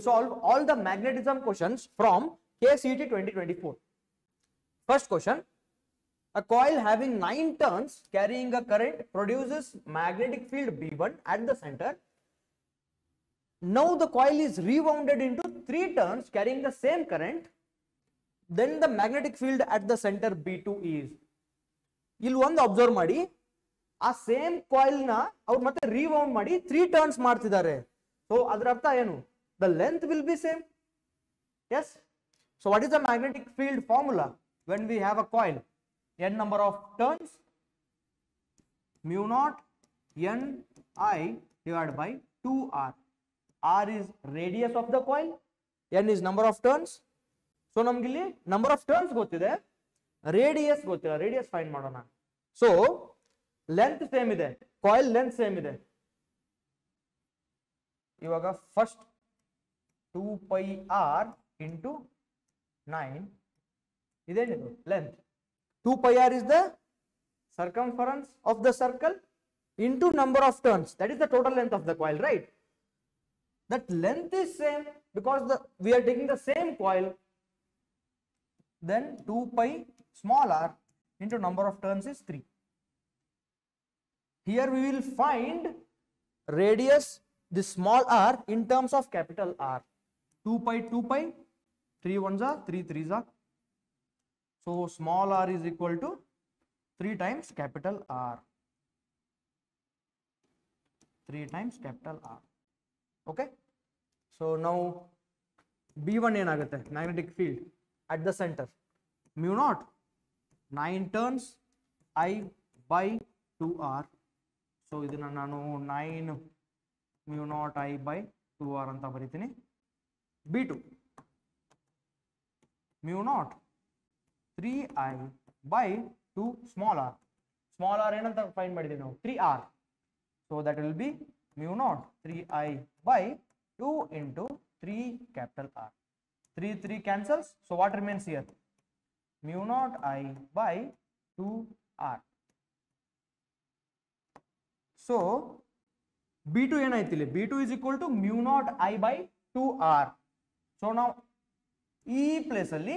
solve all the magnetism questions from KCET 2024. First question, a coil having 9 turns carrying a current produces magnetic field B1 at the center. Now the coil is rewounded into 3 turns carrying the same current. Then the magnetic field at the center B2 is. ಇಲ್ಲಿ ಒಂದು observe ಮಾಡಿ, ಆ same coil ನ ಅವ್ರು ಮತ್ತೆ ರಿವೌಂಡ್ ಮಾಡಿ 3 turns ಮಾಡ್ತಿದ್ದಾರೆ. So ಅದರ ಅರ್ಥ ಏನು? The length will be same. Yes. So what is the magnetic field formula when we have a coil? N number of turns, mu naught N I divided by 2R. R is radius of the coil, N is number of turns. So ನಮ್ಗೆ ಇಲ್ಲಿ number of turns ಗೊತ್ತಿದೆ, radius ಗೊತ್ತಿಲ್ಲ, radius find ಮಾಡೋಣ. So length same ಇದೆ, coil length same ಇದೆ. ಇವಾಗ first 2 pi r into 9 ಇದೇನಿದು length. 2 pi r is the circumference of the circle into number of turns, that is the total length of the coil, right? That length is same because we are taking the same coil. Then 2 pi small r into number of turns is 3. Here we will find radius, this small r, in terms of capital R. 2 pi 2 pi, 3 ones are 3 threes are. So small r is equal to 3 times capital R. 3 times capital R. Okay. So now B1 ಏನಾಗುತ್ತೆ? Magnetic field at the center, mu naught 9 turns I by 2R. So ಇದನ್ನ ನಾನು 9 mu naught I by 2R ಅಂತ ಬರೀತೀನಿ. B2 mu naught 3I by 2 small r. Small r ಏನಂತ find ಮಾಡಿದೀವಿ ನಾವು? 3R. So that will be mu naught 3I by 2 into 3 capital R. 3 cancels. So what remains here? Mu naught I by 2R. So B2 ಏನಾಯ್ತು ಇಲ್ಲಿ? B2 is equal to mu naught I by 2R. So now ಈ place ಅಲ್ಲಿ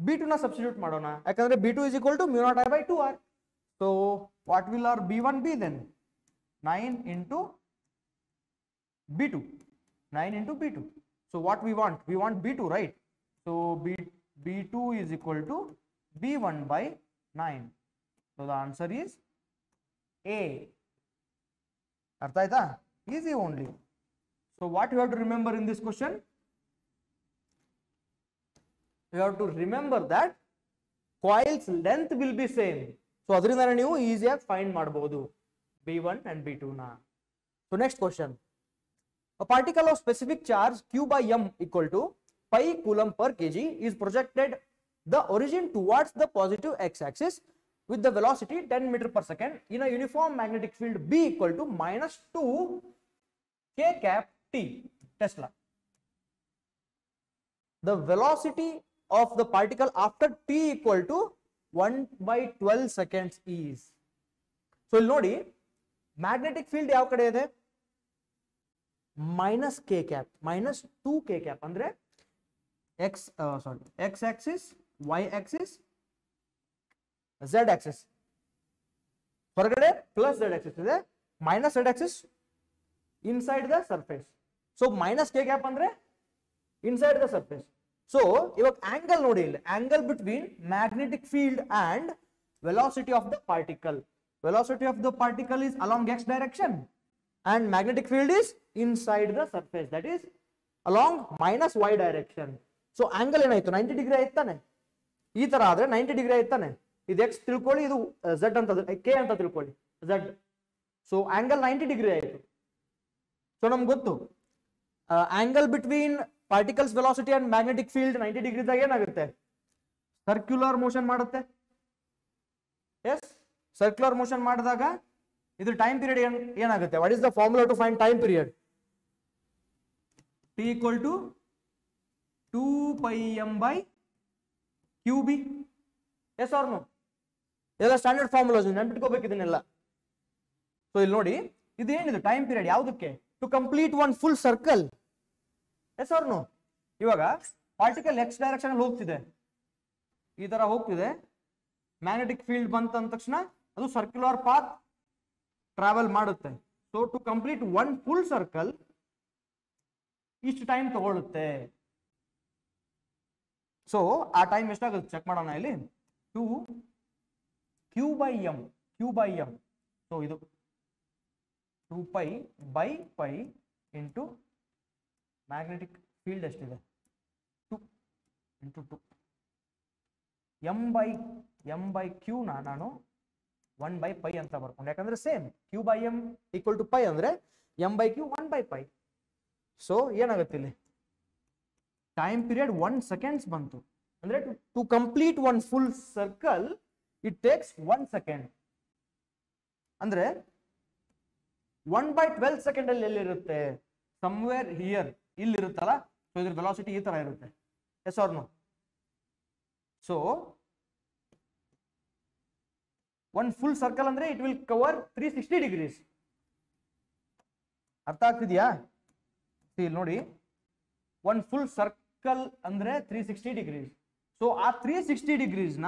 B2 ನ substitute ಮಾಡೋಣ, ಯಾಕಂದ್ರೆ B2 is equal to mu naught I by 2R. So what will our B1 be then? 9 into B2. 9 into B2. So what we want? We want B2, right? So B2 is equal to B1 by 9. So the answer is A. ಅರ್ಥ ಆಯ್ತಾ? Easy only. So what you have to remember in this question? You have to remember that coil's length will be same. So ಅದರಿಂದ ನೀವು ಈಸಿಯಾಗಿ find ಮಾಡಬಹುದು B1 and B2 ನ. So next question. A particle of specific charge Q by M equal to pi coulomb per kg is projected the origin towards the positive x-axis with the velocity 10 meter per second in a uniform magnetic field B equal to minus 2 k cap t Tesla. The velocity of the particle after t equal to 1 by 12 seconds is. So ಇಲ್ಲಿ ನೋಡಿ, magnetic field ಯಾವ ಕಡೆ ಇದೆ? minus k cap, minus 2 k cap ಅಂದ್ರೆ x axis, y axis, z axis. ಹೊರಗಡೆ plus z axis ಇದೆ, minus z axis inside the surface. So minus k cap ಅಂದ್ರೆ inside the surface. So ಇವಾಗ angle ನೋಡಿ, ಇಲ್ಲಿ angle between magnetic field and velocity of the particle. Velocity of the particle is along x direction and magnetic field is inside the surface, that is along minus y direction. So angle ಏನಾಯ್ತು? 90 degree ಆಯ್ತಾನೆ. ಈ ತರ ಆದ್ರೆ 90 degree ಆಯ್ತಾನೆ. ಇದು x ತಿಳ್ಕೊಳ್ಳಿ, ಇದು z ಅಂತ k ಅಂತ ತಿಳ್ಕೊಳ್ಳಿ, z. ಸೊ angle 90 ಡಿಗ್ರಿ ಆಯ್ತು. ಸೊ ನಮ್ಗೆ ಗೊತ್ತು angle between particles velocity and magnetic field 90 degree ದಾಗ ಏನಾಗುತ್ತೆ? ಸರ್ಕ್ಯುಲರ್ ಮೋಷನ್ ಮಾಡುತ್ತೆ. ಎಸ್, ಸರ್ಕ್ಯುಲರ್ ಮೋಷನ್ ಮಾಡಿದಾಗ ಇದು ಟೈಮ್ ಪೀರಿಯಡ್ ಏನಾಗುತ್ತೆ? What is the formula to find time period? T equal to 2 pi m by QB. Yes or no? ಇದೆಲ್ಲ standard formulas, ನೆನಪಿಟ್ಕೋಬೇಕು ಇದನ್ನೆಲ್ಲ. So ಇಲ್ಲಿ ನೋಡಿ, ಇದೇನಿದೆ ಟೈಮ್ ಪೀರಿಯಡ್ ಯಾವುದಕ್ಕೆ? To complete one full circle. Yes or no? ಇವಾಗ particle X direction ಅಲ್ಲಿ ಹೋಗ್ತಿದೆ, ಈ ತರ ಹೋಗ್ತಿದೆ, ಮ್ಯಾಗ್ನೆಟಿಕ್ ಫೀಲ್ಡ್ ಬಂತ ಅಂದ ತಕ್ಷಣ ಅದು ಸರ್ಕ್ಯುಲರ್ ಪಾತ್ ಟ್ರಾವೆಲ್ ಮಾಡುತ್ತೆ. So to complete one full circle ಇಷ್ಟು ಟೈಮ್ ತಗೊಳುತ್ತೆ. ಸೊ ಆ ಟೈಮ್ ಎಷ್ಟಾಗುತ್ತೆ ಚೆಕ್ ಮಾಡೋಣ ಇಲ್ಲಿ. 2 q by m, ಸೊ ಇದು 2 pi by pi into magnetic field ಎಷ್ಟಿದೆ 2 ಇಂಟು 2 m by q ನಾನು 1 by pi ಅಂತ ಬರ್ಕೊಂಡು, ಯಾಕಂದ್ರೆ same q by m equal to pi ಅಂದ್ರೆ m by q 1 by pi. So ಏನಾಗುತ್ತೆ ಇಲ್ಲಿ ಟೈಮ್ ಪೀರಿಯಡ್ 1 ಸೆಕೆಂಡ್ಸ್ ಬಂತು. ಅಂದ್ರೆ to complete one full circle it takes 1 second. ಅಂದ್ರೆ 1/12 ಸೆಕೆಂಡ್ ಅಲ್ಲಿ ಎಲ್ಲಿರುತ್ತೆ? ಸಮ್ವೇರ್ ಹಿಯರ್, ಇಲ್ಲಿ ಇರುತ್ತಲ್ಲ. ಸೊ ಇದ್ರ ವೆಲಾಸಿಟಿ ಈ ತರ ಇರುತ್ತೆ. Yes or no? So one full circle ಅಂದ್ರೆ ಇಟ್ ವಿಲ್ ಕವರ್ 360 ಡಿಗ್ರೀಸ್. ಅರ್ಥ ಆಗ್ತಿದ್ಯಾ? ಇಲ್ಲಿ ನೋಡಿ, ಒನ್ ಫುಲ್ ಸರ್ಕಲ್ ಅಂದ್ರೆ 360 ಡಿಗ್ರೀಸ್. ಸೊ ಆ 360 ಡಿಗ್ರೀಸ್ ನ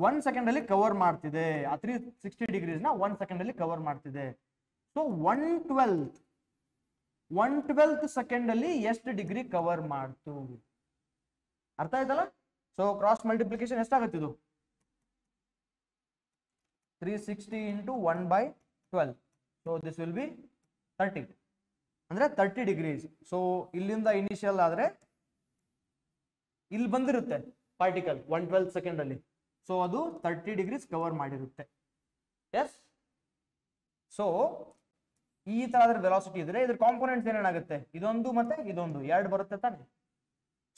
1 ಸೆಕೆಂಡ್ ಅಲ್ಲಿ ಕವರ್ ಮಾಡ್ತಿದೆ. ಆ 360 ಡಿಗ್ರೀಸ್ ನ 1 ಸೆಕೆಂಡ್ ಅಲ್ಲಿ ಕವರ್ ಮಾಡ್ತಿದೆ. ಸೊ 1/12 ಸೆಕೆಂಡ್ ಅಲ್ಲಿ ಎಷ್ಟು ಡಿಗ್ರಿ ಕವರ್ ಮಾಡ್ತು? ಅರ್ಥ ಆಯ್ತಲ್ಲ? ಸೊ ಕ್ರಾಸ್ ಮಲ್ಟಿಪ್ಲಿಕೇಶನ್ ಎಷ್ಟಾಗುತ್ತೆ ಇದು? 360 into 1/12. So this will be 30, ಅಂದ್ರೆ 30 ಡಿಗ್ರೀಸ್. ಸೊ ಇಲ್ಲಿಂದ ಇನಿಷಿಯಲ್ ಆದ್ರೆ ಇಲ್ಲಿ ಬಂದಿರುತ್ತೆ ಪಾರ್ಟಿಕಲ್ 1/12 ಸೆಕೆಂಡ್ ಅಲ್ಲಿ. ಸೊ ಅದು 30 ಡಿಗ್ರೀಸ್ ಕವರ್ ಮಾಡಿರುತ್ತೆ. ಎಸ್. ಸೊ ಈ ತರ ಅದ್ರ ವೆಲಾಸಿಟಿ ಇದ್ರೆ ಇದ್ರ ಕಾಂಪೋನೆಂಟ್ಸ್ ಏನೇನಾಗುತ್ತೆ? ಇದೊಂದು ಮತ್ತೆ ಇದೊಂದು ಎರಡು ಬರುತ್ತೆ ತಾನೆ.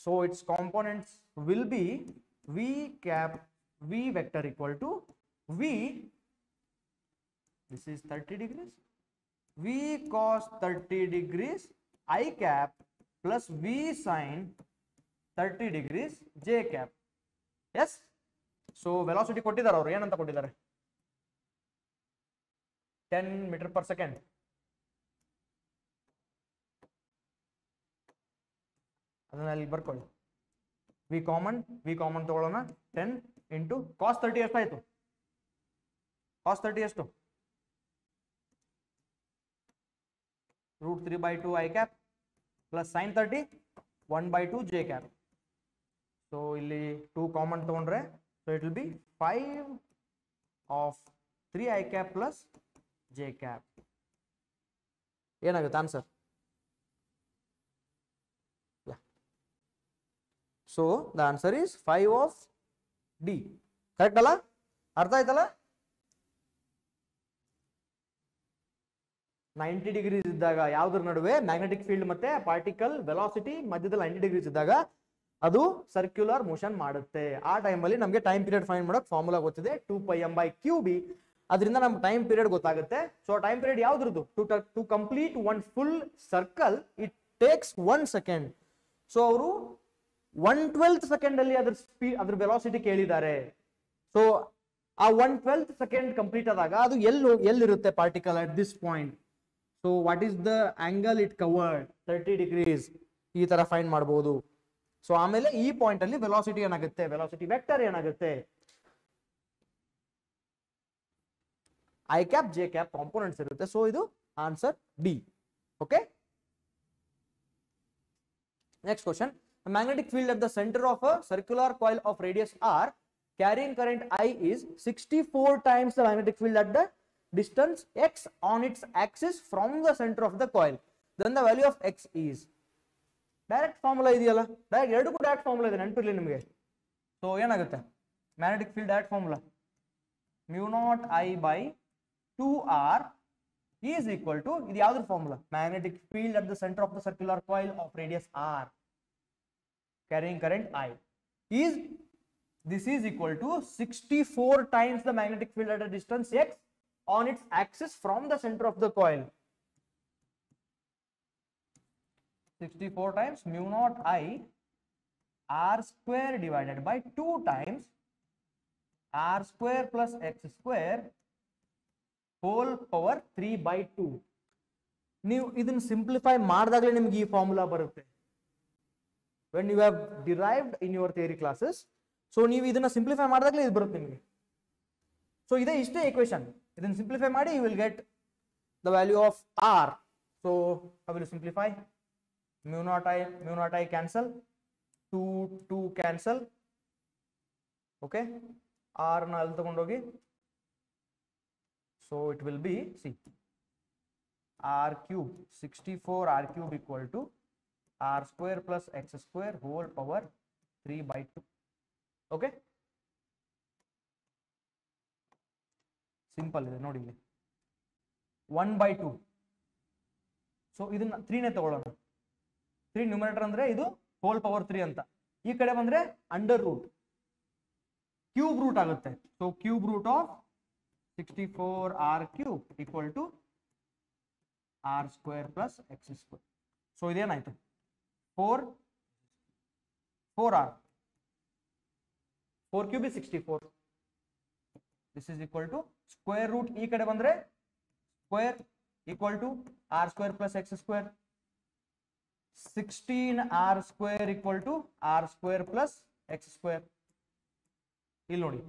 So it's components will be v cap v vector equal to v, this is 30 degrees, v cos 30 degrees I cap plus v sin 30 degrees j cap. Yes. So velocity ಕೊಟ್ಟಿದ್ದಾರೆ ಅವರು, ಏನಂತ ಕೊಟ್ಟಿದ್ದಾರೆ? 10 ಮೀಟರ್ ಪರ್ ಸೆಕೆಂಡ್. ಅದನ್ನ ಅಲ್ಲಿ ಬರ್ಕೊಳ್ಳಿ. V common ತಗೊಳ್ಳೋಣ. 10 into cos 30 ಎಷ್ಟಾಯ್ತು? ಕಾಸ್ 30 ಎಷ್ಟು? √3/2 I cap plus sin 30 1/2 j cap. So ಇಲ್ಲಿ 2 ಕಾಮನ್ ತಗೊಂಡ್ರೆ so it will be 5 of 3 I cap plus j cap. ಏನಾಗುತ್ತೆ answer? So the answer is 5 of D. Correct ಅಲ್ಲ? ಅರ್ಥ ಆಯ್ತಲ್ಲ? 90 ಡಿಗ್ರೀಸ್ ಇದ್ದಾಗ ಯಾವ್ದ್ರ ನಡುವೆ ಮ್ಯಾಗ್ನೆಟಿಕ್ ಫೀಲ್ಡ್ ಮತ್ತೆ ಪಾರ್ಟಿಕಲ್ ವೆಲಾಸಿಟಿ ಮಧ್ಯದಲ್ಲಿ 90 ಡಿಗ್ರೀಸ್ ಇದ್ದಾಗ ಅದು ಸರ್ಕ್ಯುಲರ್ ಮೋಷನ್ ಮಾಡುತ್ತೆ. ಆ ಟೈಮಲ್ಲಿ ನಮಗೆ ಟೈಮ್ ಪೀರಿಯಡ್ ಫೈಂಡ್ ಮಾಡೋಕೆ ಫಾರ್ಮುಲಾ ಗೊತ್ತಿದೆ 2πm/qb. ಅದರಿಂದ ನಮ್ಗೆ ಟೈಮ್ ಪೀರಿಯಡ್ ಗೊತ್ತಾಗುತ್ತೆ. ಸೊ ಟೈಮ್ ಪೀರಿಯಡ್ ಯಾವ್ದ್ರದ್ದು? To complete one full circle it takes 1 second. So ಅವರು 1/12 ಸೆಕೆಂಡ್ ಅಲ್ಲಿ ಅದ್ರ ವೆಲಾಸಿಟಿ ಕೇಳಿದ್ದಾರೆ. ಸೊ ಆ 1/12 ಸೆಕೆಂಡ್ ಕಂಪ್ಲೀಟ್ ಆದಾಗ ಅದು ಎಲ್ಲಿರುತ್ತೆ particle at this point? So what is the angle it covered? 30 degrees. ಈ ತರ ಫೈಂಡ್ ಮಾಡಬಹುದು. ಸೊ ಆಮೇಲೆ ಈ ಪಾಯಿಂಟ್ ಅಲ್ಲಿ ವೆಲಾಸಿಟಿ ಏನಾಗುತ್ತೆ? ವೆಲಾಸಿಟಿ ವೆಕ್ಟರ್ ಏನಾಗುತ್ತೆ? I cap J cap components ಇರುತ್ತೆ. ಸೊ ಇದು answer D. Okay. Next question. The magnetic field at the center of a circular coil of radius r carrying current I is 64 times the magnetic field at the distance x on its axis from the center of the coil. Then the value of x is. Direct formula ಇದೆಯಲ್ಲ, direct ಎರಡಕ್ಕೂ direct formula ಇದೆ, ನೆನಪಿರಲಿ ನಿಮಗೆ. So ಏನಾಗುತ್ತೆ magnetic field direct formula μ0I/2r is equal to, ಇದು ಯಾವ್ದ್ರ formula? Magnetic field at the centre of the circular coil of radius r carrying current I is, this is equal to 64 times the magnetic field at a distance x on its axis from the center of the coil. 64 times μ0I r square divided by 2 times r square plus x square whole power 3/2. ನೀವು ಇದನ್ನ simplify ಮಾಡಿದಾಗಲೇ ನಿಮ್ಗೆ ಈ formula ಬರುತ್ತೆ. when you have derived in your theory classes, so ನೀವು ಇದನ್ನ simplify ಮಾಡಿದಾಗಲೇ ಇದು ಬರುತ್ತೆ ನಿಮಗೆ. ಸೊ ಇದೇ ಇಷ್ಟೇ equation. ಇದನ್ನ ಸಿಂಪ್ಲಿಫೈ ಮಾಡಿ you will get the value of r. so how will you simplify? mu naught I cancel, 2 cancel, okay, r na ಅಲ್ಲಿ ತಗೊಂಡು ಹೋಗಿ, so it will be, see, r cube 64 r cube equal to r square plus x square whole power 3/2. okay, simple ಇದೆ ನೋಡಿ ಇಲ್ಲಿ 1/2. So ಇದನ್ನ 3 ನೇ ತಗೊಳ್ಳೋಣ. 3 numerator ಅಂದ್ರೆ ಇದು ಹೋಲ್ ಪವರ್ 3 ಅಂತ. ಈ ಕಡೆ ಬಂದ್ರೆ ಅಂಡರ್ ರೂಟ್, ಕ್ಯೂಬ್ ರೂಟ್ ಆಗುತ್ತೆ. So cube root of 64 r cube equal to r square plus x square. So ಇದೇನಾಯ್ತು 4r, 4 cube is 64. this is equal to square root, ಈ ಕಡೆ ಬಂದ್ರೆ square equal to r square plus x square. 16r square equal to r square plus x square. ಇಲ್ಲಿ ನೋಡಿ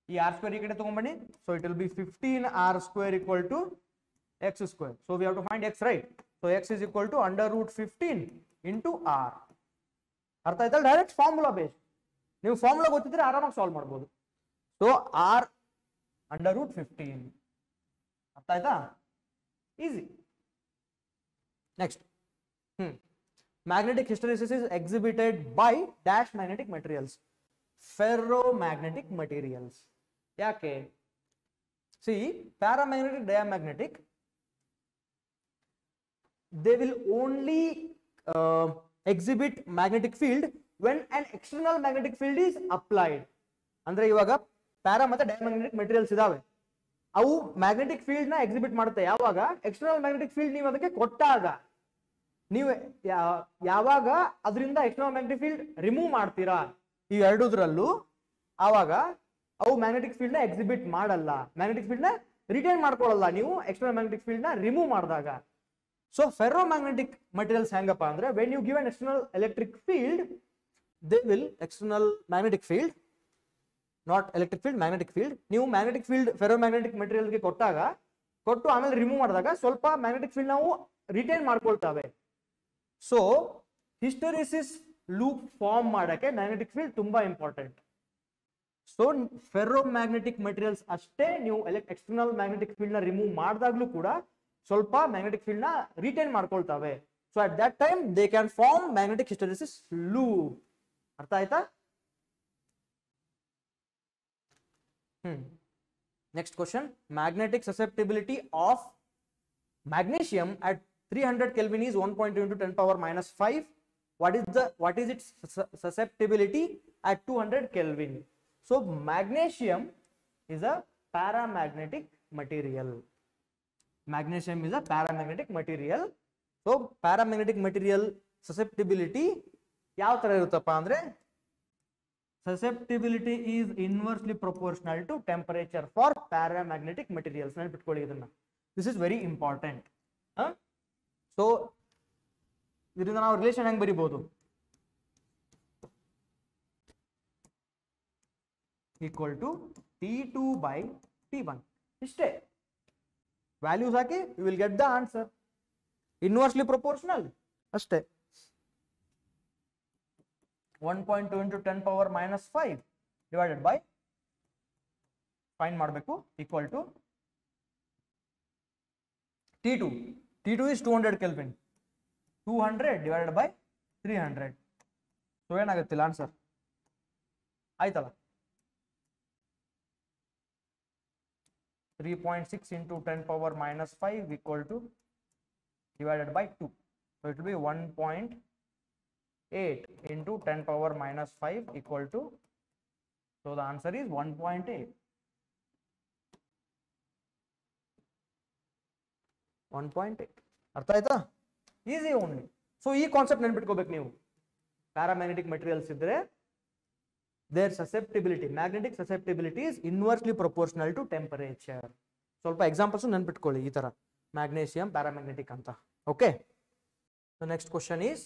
ಈ r square ಈ ಕಡೆ ತಗೊಂಡ್ಬನ್ನಿ. so it will be 15r square equal to x square. so we have to find x, right? so x is equal to under root 15 into r. ಅರ್ಥ ಆಯ್ತಲ್ಲ? Direct formula based. ನೀವು formula ಗೊತ್ತಿದ್ರೆ ಆರಾಮಾಗಿ solve ಮಾಡ್ಬೋದು. So r under root 15. ಅರ್ಥ ಆಯ್ತಾ? Easy. Next, magnetic hysteresis is exhibited by dash magnetic materials, ferromagnetic materials. ಯಾಕೆ? see, paramagnetic, diamagnetic, they will only exhibit magnetic field when an external magnetic field is applied. ಅಂದ್ರೆ ಇವಾಗ para ಮತ್ತೆ diamagnetic materials ಇದಾವೆ, ಅವು magnetic field ನ exhibit ಮಾಡುತ್ತೆ ಯಾವಾಗ external magnetic field ನೀವು ಅದಕ್ಕೆ ಕೊಟ್ಟಾಗ. ನೀವು ಯಾವಾಗ ಅದರಿಂದ ಎಕ್ಸ್ಟರ್ನಲ್ ಮ್ಯಾಗ್ನೆಟಿಕ್ ಫೀಲ್ಡ್ ರಿಮೂವ್ ಮಾಡ್ತೀರಾ ಈ ಎರಡೂದ್ರಲ್ಲೂ, ಆವಾಗ ಅವು ಮ್ಯಾಗ್ನೆಟಿಕ್ ಫೀಲ್ಡ್ ನ ಎಕ್ಸಿಬಿಟ್ ಮಾಡಲ್ಲ, ಮ್ಯಾಗ್ನೆಟಿಕ್ ಫೀಲ್ಡ್ ನ ರಿಟೈನ್ ಮಾಡ್ಕೊಳ್ಳಲ್ಲ ನೀವು ಎಕ್ಸ್ಟರ್ನಲ್ ಮ್ಯಾಗ್ನೆಟಿಕ್ ಫೀಲ್ಡ್ ನ ರಿಮೂವ್ ಮಾಡಿದಾಗ. ಸೊ ಫೆರೋಮ್ಯಾಗ್ನೆಟಿಕ್ ಮಟೀರಿಯಲ್ಸ್ ಹೆಂಗಪ್ಪ ಅಂದ್ರೆ, when you give an external electric field, they will external magnetic field, not electric field, magnetic field, ನೀವು ಮ್ಯಾಗ್ನೆಟಿಕ್ ಫೀಲ್ಡ್ ಫೆರೋಮ್ಯಾಗ್ನೆಟಿಕ್ ಮೆಟೀರಿಯಲ್ಗೆ ಕೊಟ್ಟು ಆಮೇಲೆ ರಿಮೂವ್ ಮಾಡಿದಾಗ ಸ್ವಲ್ಪ ಮ್ಯಾಗ್ನೆಟಿಕ್ ಫೀಲ್ಡ್ ನಾವು ರಿಟೈನ್ ಮಾಡ್ಕೊಳ್ತಾವೆ. ಸೊ ಹಿಸ್ಟೆರಿಸಿಸ್ ಲೂಪ್ ಫಾರ್ಮ್ ಮಾಡಕ್ಕೆ ಮ್ಯಾಗ್ನೆಟಿಕ್ ಫೀಲ್ಡ್ ತುಂಬಾ ಇಂಪಾರ್ಟೆಂಟ್. ಸೊ ಫೆರೋಮ್ಯಾಗ್ನೆಟಿಕ್ ಮೆಟೀರಿಯಲ್ಸ್ ಅಷ್ಟೇ ನೀವು ಎಕ್ಸ್ಟರ್ನಲ್ ಮ್ಯಾಗ್ನೆಟಿಕ್ ಫೀಲ್ಡ್ ನ ರಿಮೂವ್ ಮಾಡಿದಾಗ್ಲೂ ಕೂಡ ಸ್ವಲ್ಪ ಮ್ಯಾಗ್ನೆಟಿಕ್ ಫೀಲ್ಡ್ ನ ರಿಟೈನ್ ಮಾಡ್ಕೊಳ್ತಾವೆ. So at that time they can form magnetic hysteresis loop. ಅರ್ಥ ಆಯ್ತಾ? Next question, magnetic susceptibility of magnesium at 300 Kelvin is 1.2 into 10 power minus 5. What is its susceptibility at 200 Kelvin? So magnesium is a paramagnetic material. Magnesium is a paramagnetic material. So paramagnetic material susceptibility ಯಾವ ತರ ಇರುತ್ತಪ್ಪ ಅಂದ್ರೆ, susceptibility is inversely proportional to temperature for paramagnetic materials. ನೆನಪಿಟ್ಕೊಳ್ಳಿ ಇದನ್ನ, this is very important. So ಇದರಿಂದ ನಾವು relation ಹೆಂಗ್ ಬರಿಬಹುದು? equal to T2 by T1. ಇಷ್ಟೇ, values hockey you will get the answer. inversely proportional ಅಷ್ಟೇ. 1.2 into 10 power minus 5 divided by, find ಮಾಡಬೇಕು, equal to T2. T2 is 200 Kelvin. 200 divided by 300. So ಏನಾಗುತ್ತಿಲ್ಲ answer ಆಯ್ತಲ್ಲ? 3.6 into 10 power minus 5 equal to divided by 2. So it will be 1.8 into 10 power minus 5 equal to, so the answer is 1.8. 1.8. ಅರ್ಥ ಆಯ್ತಾ? Easy only. So ಈ concept ನೆನ್ಪಿಟ್ಕೋಬೇಕು ನೀವು. Paramagnetic materials ಇದ್ರೆ their susceptibility, magnetic susceptibility is inversely proportional to temperature. ಸ್ವಲ್ಪ examples ನೆನ್ಪಿಟ್ಕೊಳ್ಳಿ ಈ ತರ. magnesium paramagnetic anta. Okay, the next question is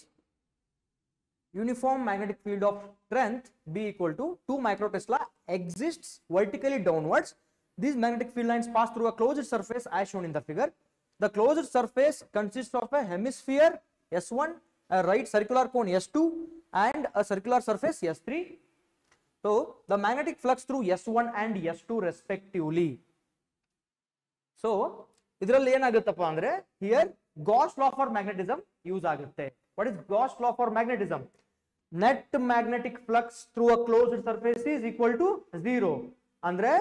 uniform magnetic field of strength B equal to 2 microtesla exists vertically downwards. These magnetic field lines pass through a closed surface as shown in the figure. The closed surface consists of a hemisphere S1, a right circular cone S2 and a circular surface S3. So the magnetic flux through S1 and S2 respectively. So ಇದರಲ್ಲಿ ಏನಾಗುತ್ತಪ್ಪ ಅಂದ್ರೆ here Gauss law for magnetism use ಆಗುತ್ತೆ. What is Gauss law for magnetism? Net magnetic flux through a closed surface is equal to 0. ಅಂದ್ರೆ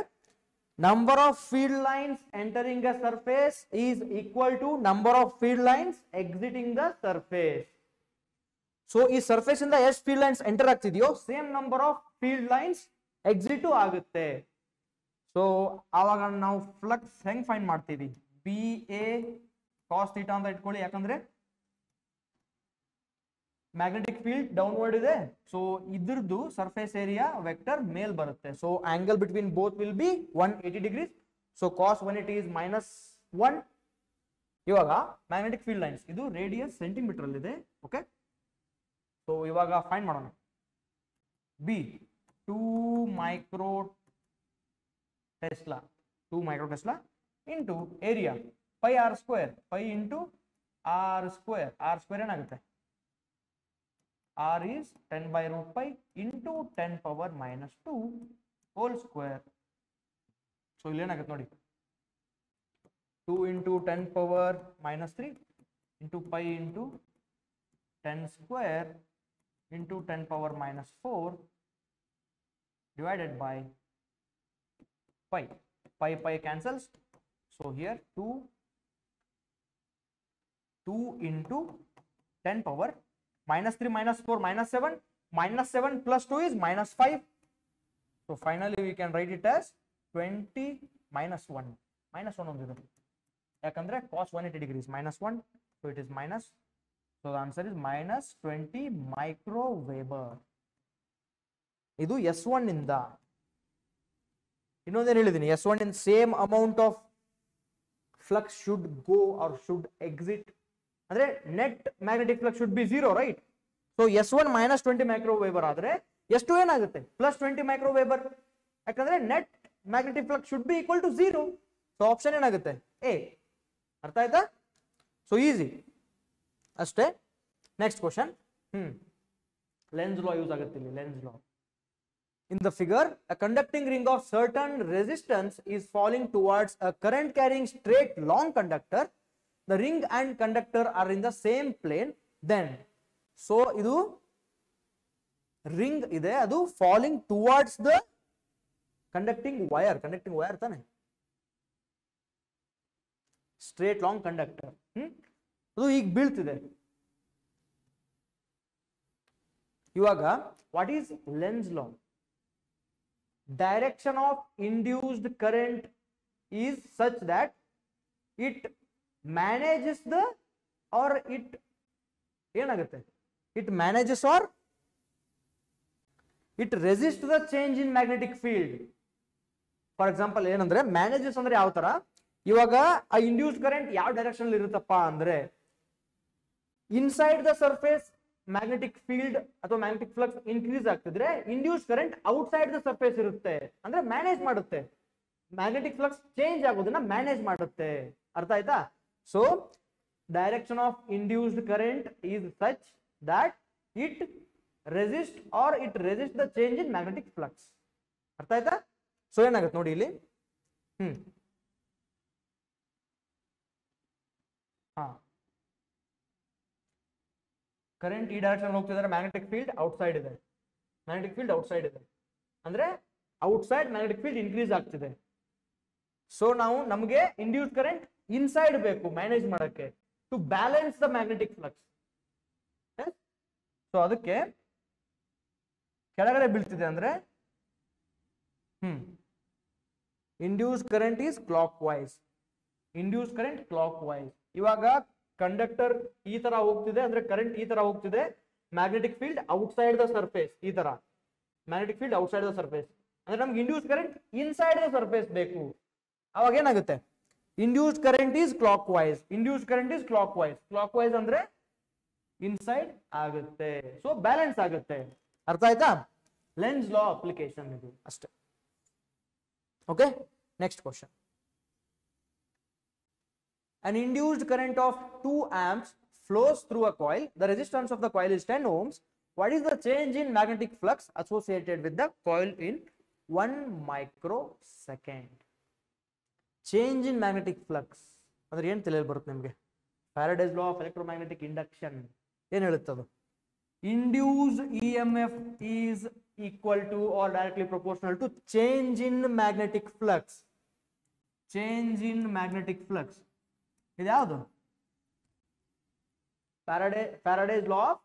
number of field lines entering a surface is equal to number of field lines exiting the surface. So ಈ surface ಇಂದ ಎಷ್ಟು field lines enter ಆಗ್ತಿದೆಯೋ same number of field lines exit ಆಗುತ್ತೆ. So ಆವಾಗ ನಾವು flux ಹೆಂಗ್ find ಮಾಡ್ತೀವಿ? B A cos theta ಅಂತ ಇಟ್ಕೊಳ್ಳಿ, ಯಾಕಂದ್ರೆ ಮ್ಯಾಗ್ನೆಟಿಕ್ ಫೀಲ್ಡ್ ಡೌನ್ವರ್ಡ್ ಇದೆ. ಸೊ ಇದ್ರದ್ದು ಸರ್ಫೇಸ್ ಏರಿಯಾ ವೆಕ್ಟರ್ ಮೇಲ್ ಬರುತ್ತೆ. So angle between both will be 180 degrees. So cos 180 is -1. ಇವಾಗ ಮ್ಯಾಗ್ನೆಟಿಕ್ ಫೀಲ್ಡ್ ಲೈನ್ಸ್ ಇದು ರೇಡಿಯಸ್ ಸೆಂಟಿಮೀಟರ್ ಅಲ್ಲಿ ಇದೆ. ಓಕೆ, ಸೊ ಇವಾಗ ಫೈಂಡ್ ಮಾಡೋಣ. B 2 microtesla into area pi R square, pi into R square. R square ಏನಾಗುತ್ತೆ? R is 10/√π into 10⁻⁻2 whole square. So ಇಲ್ಲಿ ಏನಾಗುತ್ತೆ ನೋಡಿ, 2 into 10⁻³ into pi into 10² into 10⁻⁻4 divided by pi. Pi cancels. So here 2 into 10⁻³ -3 -4 -7. -7 plus 2 is -5. So finally we can write it as 20 -1. -1 ondidu yakandre cos 180 degrees -1, so it is minus. So the answer is -20 microweber. ಇದು S1 ಇಂದ. ಇನ್ನೊಂದೇನು ಹೇಳಿದೀನಿ, S1 in same amount of flux should go or should exit. ಅಂದ್ರೆ net magnetic flux should be 0, right? So S1 -20 microweber ಆದ್ರೆ S2 ಏನಾಗುತ್ತೆ? +20 microweber. ಯಾಕಂದ್ರೆ net magnetic flux should be equal to 0. So option ಏನಾಗುತ್ತೆ? A. ಅರ್ಥ ಆಯ್ತಾ? So easy ಅಷ್ಟೇ. Next question, lens ಲಾ use ಆಗುತ್ತೆ ಇಲ್ಲಿ. Lens law in the figure, a conducting ring of certain resistance is falling towards a current carrying straight long conductor. The ring and conductor are in the same plane. Then so idu ring ide, adu falling towards the conducting wire tane, straight long conductor. ಅದು ಈಗ ಬೀಳ್ತಿದೆ. ಇವಾಗ what is Lenz law? Direction of induced current is such that it manages the or it ಏನಾಗುತ್ತೆ? It manages or it resist the change in magnetic field. For example ಏನಂದ್ರೆ manages ಅಂದ್ರೆ ಯಾವ ತರ? ಇವಾಗ ಆ ಇಂಡ್ಯೂಸ್ಡ್ ಕರೆಂಟ್ ಯಾವ direction ಇರುತ್ತಪ್ಪ ಅಂದ್ರೆ inside the surface magnetic field ಅಥವಾ ಮ್ಯಾಗ್ನೆಟಿಕ್ ಫ್ಲಕ್ಸ್ ಇನ್ಕ್ರೀಸ್ ಆಗ್ತಿದ್ರೆ induce current outside the surface ಇರುತ್ತೆ, ಅಂದ್ರೆ ಮ್ಯಾನೇಜ್ ಮಾಡುತ್ತೆ. ಮ್ಯಾಗ್ನೆಟಿಕ್ ಫ್ಲಕ್ಸ್ ಚೇಂಜ್ ಆಗೋದನ್ನ ಮ್ಯಾನೇಜ್ ಮಾಡುತ್ತೆ. ಅರ್ಥ ಆಯ್ತಾ? So direction of induced current is such that it resist or it resist the change in magnetic flux. ಅರ್ಥ ಆಯ್ತಾ? ಸೊ ಏನಾಗುತ್ತೆ ನೋಡಿ ಇಲ್ಲಿ, ಕರೆಂಟ್ ಈ ಡೈರೆಕ್ಷನ್ ಹೋಗ್ತಿದ್ದಾರೆ, ಮ್ಯಾಗ್ನೆಟಿಕ್ ಫೀಲ್ಡ್ ಔಟ್ಸೈಡ್ ಇದೆ. ಅಂದ್ರೆ ಔಟ್ಸೈಡ್ ಮ್ಯಾಗ್ನೆಟಿಕ್ ಫೀಲ್ಡ್ ಇನ್ಕ್ರೀಸ್ ಆಗ್ತಿದೆ. ಸೊ ನಮಗೆ ಇಂಡ್ಯೂಸ್ಡ್ ಕರೆಂಟ್ ಇನ್ಸೈಡ್ ಬೇಕು ಮ್ಯಾನೇಜ್ ಮಾಡಕ್ಕೆ, to balance the magnetic flux. So ಅದಕ್ಕೆ ಕೆಳಗಡೆ ಬೀಳ್ತಿದೆ ಅಂದ್ರೆ induced current is clockwise. ಇವಾಗ ಕಂಡಕ್ಟರ್ ಈ ತರ ಹೋಗ್ತಿದೆ, ಅಂದ್ರೆ ಕರೆಂಟ್ ಈ ತರ ಹೋಗ್ತಿದೆ, magnetic field outside the surface. ಈ ತರ magnetic field outside the surface ಅಂದ್ರೆ ನಮ್ಗೆ induce current inside the surface ಬೇಕು. ಅವಾಗ ಏನಾಗುತ್ತೆ? Induced current is clockwise. Induced current is clockwise. Clockwise ಅಂದ್ರೆ ಇನ್ಸೈಡ್ ಆಗುತ್ತೆ, ಸೊ ಬ್ಯಾಲೆನ್ಸ್ ಆಗುತ್ತೆ. ಅರ್ಥ ಆಯ್ತಾ? ಲೆನ್ಸ್ ಲಾ ಅಪ್ಲಿಕೇಶನ್ ಇದು ಅಷ್ಟೇ. Okay, next question. An induced current of 2 amps flows through a coil. The resistance of the coil is 10 ohms. What is the change in magnetic flux associated with the coil in 1 microsecond? Change in magnetic flux ಅಂದ್ರೆ ಏನು ತಿಳಿಯಲು ಬರುತ್ತೆ ನಿಮಗೆ? Faraday's law of electromagnetic induction ಏನು ಹೇಳುತ್ತೆ ಅದು? Induced EMF is equal to or directly proportional to change in magnetic flux. Change in magnetic flux. ಇದು ಯಾವುದು? Faraday's law of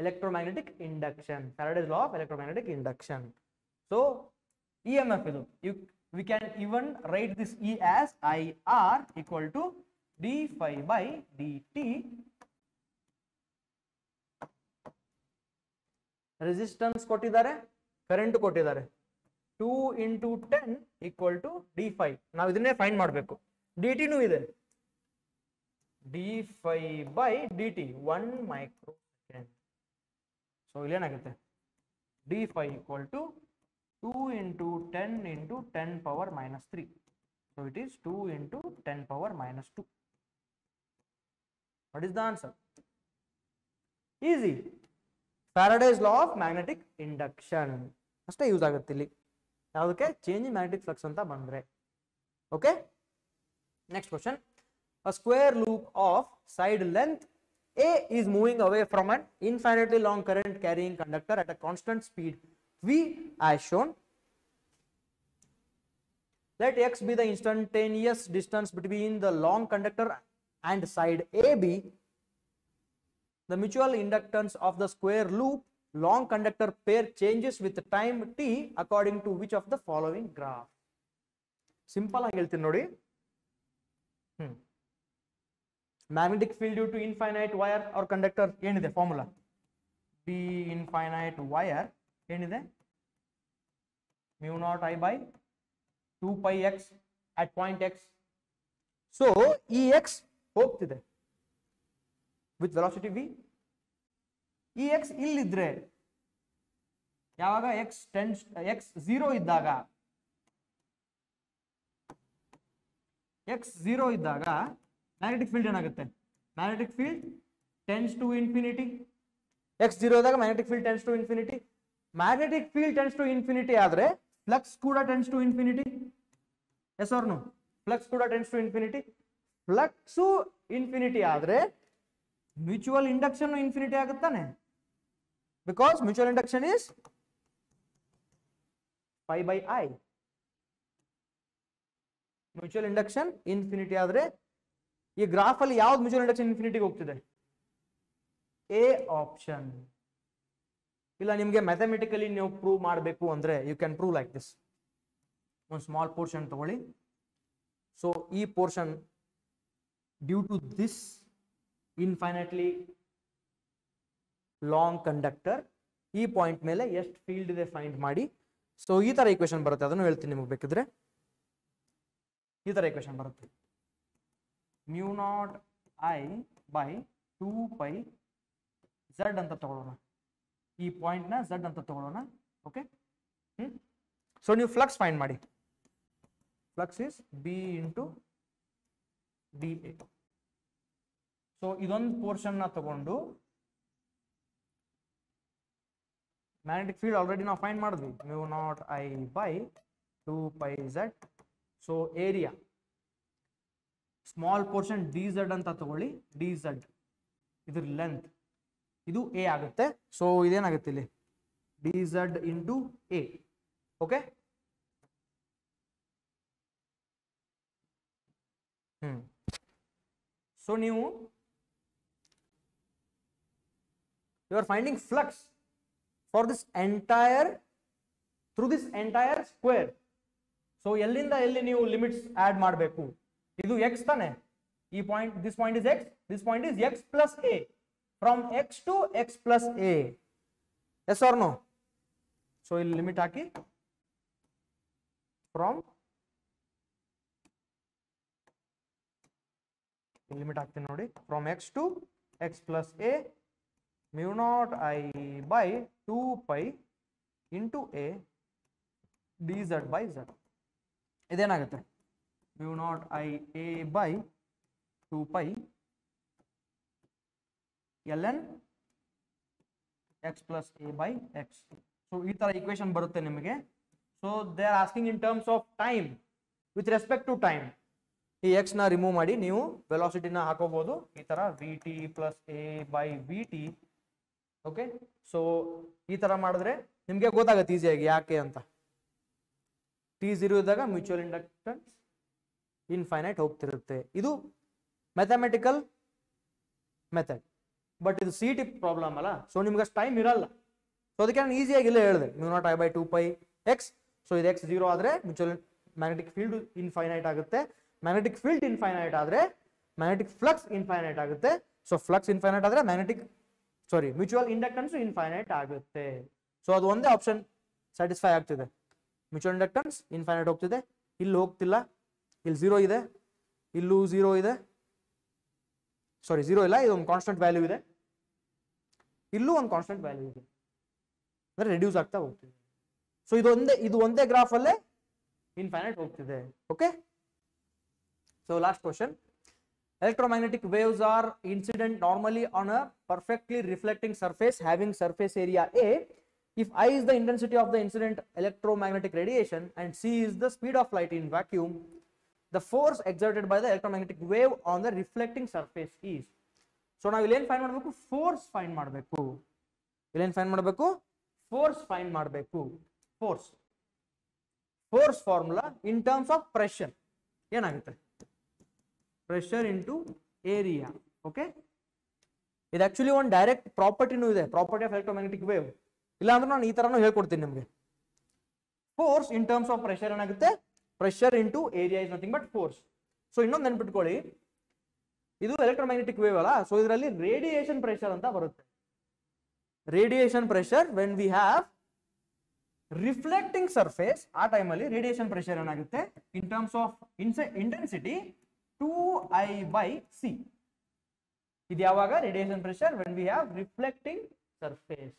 electromagnetic induction. Faraday's law of electromagnetic induction. So EMF ಇದು. We can even write this E as IR equal to d phi by dt. Resistance ಕೊಟ್ಟಿದ್ದಾರೆ, current ಕೊಟ್ಟಿದ್ದಾರೆ. 2 into 10 equal to d phi. ನಾವು ಇದನ್ನೇ find ಮಾಡಬೇಕು. dt ನೂ ಇದೆ. d phi by dt 1 microsecond. So ಇಲ್ಲಿ ಏನಾಗುತ್ತೆ? d phi equal to 2 into 10 into 10 power minus 3. So it is 2 into 10 power minus 2. What is the answer? Easy. Faraday's law of magnetic induction ಅಷ್ಟೇ use ಆಗುತ್ತೆ ಇಲ್ಲಿ. ಯಾವುದಕ್ಕೆ? Change in magnetic flux ಅಂತ ಬಂದ್ರೆ. Okay, next question. A square loop of side length A is moving away from an infinitely long current carrying conductor at a constant speed V as shown. Let X be the instantaneous distance between the long conductor and side AB. The mutual inductance of the square loop long conductor pair changes with time t according to which of the following graph? Simple ಆಗಿ ಹೇಳ್ತೀನಿ ನೋಡಿ. Magnetic field due to infinite wire or conductor ಏನಿದೆ formula? B infinite wire ಏನಿದೆ? mu naught I by 2 pi x at point x. So ಈ x ಹೋಗ್ತಿದೆ with velocity v. ಈ x ಇಲ್ಲಿದ್ರೆ ಯಾವಾಗ x 0 ಇದ್ದಾಗ, x 0 ಇದ್ದಾಗ ಮ್ಯಾಗ್ನೆಟಿಕ್ ಫೀಲ್ಡ್ ಏನಾಗುತ್ತೆ? Magnetic field tends to infinity. x 0 ಇದ್ದಾಗ magnetic field tends to infinity. Magnetic field tends to infinity ಆದ್ರೆ ಫ್ಲಕ್ಸ್ ಕೂಡ tends to infinity. Yes or no? Flux ಕೂಡ tends to infinity. Flux infinity ಆದ್ರೆ mutual induction infinity ಆಗುತ್ತಾನೆ, because mutual induction is pi by I. Mutual induction infinity ಆದ್ರೆ ಈ graph ಅಲ್ಲಿ ಯಾವ್ದು mutual induction ಇನ್ಫಿನಿಟಿಗೆ ಹೋಗ್ತಿದೆ? A option. ಇಲ್ಲ ನಿಮಗೆ ಮ್ಯಾಥಮೆಟಿಕಲಿ ನೀವು ಪ್ರೂವ್ ಮಾಡಬೇಕು ಅಂದ್ರೆ you can prove like this. ಒಂದು ಸ್ಮಾಲ್ ಪೋರ್ಷನ್ ತಗೊಳ್ಳಿ. ಸೊ ಈ portion due to this infinitely long conductor, ಈ ಪಾಯಿಂಟ್ ಮೇಲೆ ಎಷ್ಟು ಫೀಲ್ಡ್ ಇದೆ ಫೈಂಡ್ ಮಾಡಿ. ಸೊ ಈ ತರ ಈಕ್ವೇಶನ್ ಬರುತ್ತೆ, ಅದನ್ನು ಹೇಳ್ತೀನಿ ನಿಮಗೆ ಬೇಕಿದ್ರೆ. ಈ ತರ ಈಕ್ವೇಶನ್ ಬರುತ್ತೆ. mu naught I by 2 pi z ಅಂತ ತಗೊಳ್ಳೋಣ. ಈ ಪಾಯಿಂಟ್ ನ z ಅಂತ ತಗೊಳ್ಳೋಣ. ಓಕೆ, ಸೊ ನೀವು ಫ್ಲಕ್ಸ್ ಫೈಂಡ್ ಮಾಡಿ. Flux is b into dA. So ಇದೊಂದು ಪೋರ್ಷನ್ ನ ತಗೊಂಡು ಮ್ಯಾಗ್ನೆಟಿಕ್ ಫೀಲ್ಡ್ ಆಲ್ರೆಡಿ ನಾವು ಫೈಂಡ್ ಮಾಡಿದ್ವಿ. mu naught I by 2 pi z. So area small portion dz ಅಂತ ತಗೊಳ್ಳಿ. dz ಇದ್ರ ಲೆಂತ್, ಇದು a ಆಗುತ್ತೆ. ಸೊ ಇದೇನಾಗುತ್ತೆ ಇಲ್ಲಿ? dz into a. Okay, so ನೀವು you are finding flux for this entire, through this entire square. So ಎಲ್ಲಿಂದ ಎಲ್ಲಿ ನೀವು ಲಿಮಿಟ್ಸ್ ಆಡ್ ಮಾಡಬೇಕು? ಇದು x ತಾನೆ. ಈ point, this point is x, this point is x plus a. From x to x plus a. Yes or no? So ಇಲ್ಲಿ limit ಹಾಕಿ from limit ಹಾಕ್ತೀನಿ ನೋಡಿ, from x to x plus a mu naught I by 2 pi into a dz by z. ಇದೇನಾಗುತ್ತೆ mu naught I a by 2 pi ln x plus a by x. So ಈ ತರ equation ಬರುತ್ತೆ ನಿಮಗೆ. So they are asking in terms of time with respect to time. ಈ x ನ remove ಮಾಡಿ ನೀವು ವೆಲಾಸಿಟಿನ ಹಾಕೋಬಹುದು ಈ ತರ v t plus a by v t. Okay, so ಈ ತರ ಮಾಡಿದ್ರೆ ನಿಮ್ಗೆ ಗೊತ್ತಾಗತ್ತೆ ಈಸಿಯಾಗಿ ಯಾಕೆ ಅಂತ. t0 ಇದ್ದಾಗ ಮ್ಯೂಚುವಲ್ ಇಂಡಕ್ಟೆನ್ಸ್ ಇನ್ಫೈನೈಟ್ ಹೋಗ್ತಿರುತ್ತೆ. ಇದು ಮ್ಯಾಥಮೆಟಿಕಲ್ ಮೆಥಡ್, ಬಟ್ ಇದು ಸಿ ಟಿ ಪ್ರಾಬ್ಲಮ್ ಅಲ್ಲ, ಸೊ ನಿಮ್ಗೆ ಅಷ್ಟು ಟೈಮ್ ಇರಲ್ಲ. ಸೊ ಅದಕ್ಕೆ ನಾನು ಈಸಿಯಾಗಿ ಇಲ್ಲೇ ಹೇಳಿದೆ mu naught I by 2 pi x. So ಇದು x 0 ಆದ್ರೆ ಮ್ಯೂಚುವಲ್ ಮ್ಯಾಗ್ನೆಟಿಕ್ ಫೀಲ್ಡ್ ಇನ್ಫೈನೈಟ್ ಆಗುತ್ತೆ. ಮ್ಯಾಗ್ನೆಟಿಕ್ ಫೀಲ್ಡ್ ಇನ್ಫೈನೈಟ್ ಆದ್ರೆ ಮ್ಯಾಗ್ನೆಟಿಕ್ ಫ್ಲಕ್ಸ್ ಇನ್ಫೈನೈಟ್ ಆಗುತ್ತೆ. ಸೊ ಫ್ಲಕ್ಸ್ ಇನ್ಫೈನೈಟ್ ಆದ್ರೆ ಮ್ಯೂಚುವಲ್ ಇಂಡಕ್ಟೆನ್ಸ್ ಇನ್ಫೈನೈಟ್ ಆಗುತ್ತೆ. ಸೊ ಅದು ಒಂದೇ ಆಪ್ಷನ್ ಸ್ಯಾಟಿಸ್ಫೈ ಆಗ್ತಿದೆ. ಮ್ಯೂಚುವಲ್ ಇಂಡಕ್ಟೆನ್ಸ್ ಇನ್ಫೈನೈಟ್ ಹೋಗ್ತಿದೆ, ಇಲ್ಲಿ ಹೋಗ್ತಿಲ್ಲ, ಇಲ್ಲಿ 0 ಇದೆ, ಇಲ್ಲೂ 0 ಇದೆ, ಸಾರಿ 0 ಇಲ್ಲ, ಇದೊಂದು ಕಾನ್ಸ್ಟೆಂಟ್ ವ್ಯಾಲ್ಯೂ ಇದೆ, ಇಲ್ಲೂ ಒಂದು ಕಾನ್ಸ್ಟೆಂಟ್ ವ್ಯಾಲ್ಯೂ ಇದೆ, ಅಂದ್ರೆ ರೆಡ್ಯೂಸ್ ಆಗ್ತಾ ಹೋಗ್ತಿದೆ. ಸೊ ಇದು ಒಂದೇ ಗ್ರಾಫ್ ಅಲ್ಲೇ ಇನ್ಫೈನೈಟ್ ಹೋಗ್ತಿದೆ. Okay, so last question. Electromagnetic waves are incident normally on a perfectly reflecting surface having surface area A. If I is the intensity of the incident electromagnetic radiation and C is the speed of light in vacuum, the force exerted by the electromagnetic wave on the reflecting surface is. So now illen find ಮಾಡಬೇಕು, force find ಮಾಡಬೇಕು. illen find ಮಾಡಬೇಕು, force find ಮಾಡಬೇಕು. force formula in terms of pressure ಏನಾಗುತ್ತೆ, pressure into area. Okay, ಇದು actually ಒಂದು direct ಪ್ರಾಪರ್ಟಿನೂ ಇದೆ, property of electromagnetic wave. ಇಲ್ಲ ಅಂದ್ರೆ ನಾನು ಈ ತರನೂ ಹೇಳ್ಕೊಡ್ತೀನಿ ನಿಮಗೆ. Force in terms of pressure ಏನಾಗುತ್ತೆ, pressure into area is nothing but force. So ಇನ್ನೊಂದು ನೆನ್ಪಿಟ್ಕೊಳ್ಳಿ, ಇದು ಎಲೆಕ್ಟ್ರೋಮ್ಯಾಗ್ನೆಟಿಕ್ ವೇವ್ ಅಲ್ಲ, ಸೊ ಇದರಲ್ಲಿ ರೇಡಿಯೇಷನ್ ಪ್ರೆಷರ್ ಅಂತ ಬರುತ್ತೆ. Radiation pressure when we have reflecting surface, ಆ ಟೈಮಲ್ಲಿ ರೇಡಿಯೇಷನ್ ಪ್ರೆಷರ್ ಏನಾಗುತ್ತೆ in terms of intensity 2I by C. ಇದು ಯಾವಾಗ radiation pressure when we have reflecting surface.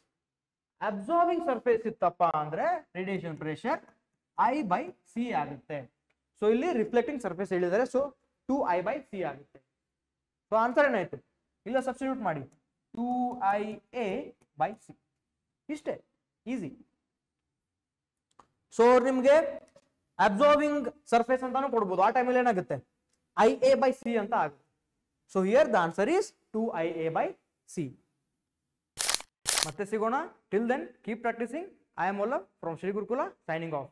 Absorbing surface ಇತ್ತಪ್ಪ ಅಂದ್ರೆ radiation pressure I by C ಆಗುತ್ತೆ. ಸೊ ಇಲ್ಲಿ reflecting surface ಹೇಳಿದ್ದಾರೆ, ಸೊ 2I by C ಆಗುತ್ತೆ. ಸೊ ಆನ್ಸರ್ ಏನಾಯ್ತು, ಇಲ್ಲ ಸಬ್ಸ್ಟಿಟ್ಯೂಟ್ ಮಾಡಿ 2IA by C. ಇಷ್ಟೇ, ಈಸಿ. ಸೊ ನಿಮ್ಗೆ ಅಬ್ಸಾರ್ಬಿಂಗ್ ಸರ್ಫೇಸ್ ಅಂತಾನು ಕೊಡ್ಬೋದು, ಆ ಟೈಮಲ್ಲಿ ಏನಾಗುತ್ತೆ IA by C ಅಂತ ಆಗುತ್ತೆ. So here the answer is 2IA by C. ಮತ್ತೆ ಸಿಗೋಣ. Till then keep practising. I am ಒಲ್ಲವ್ from Shri Gurukula, signing of.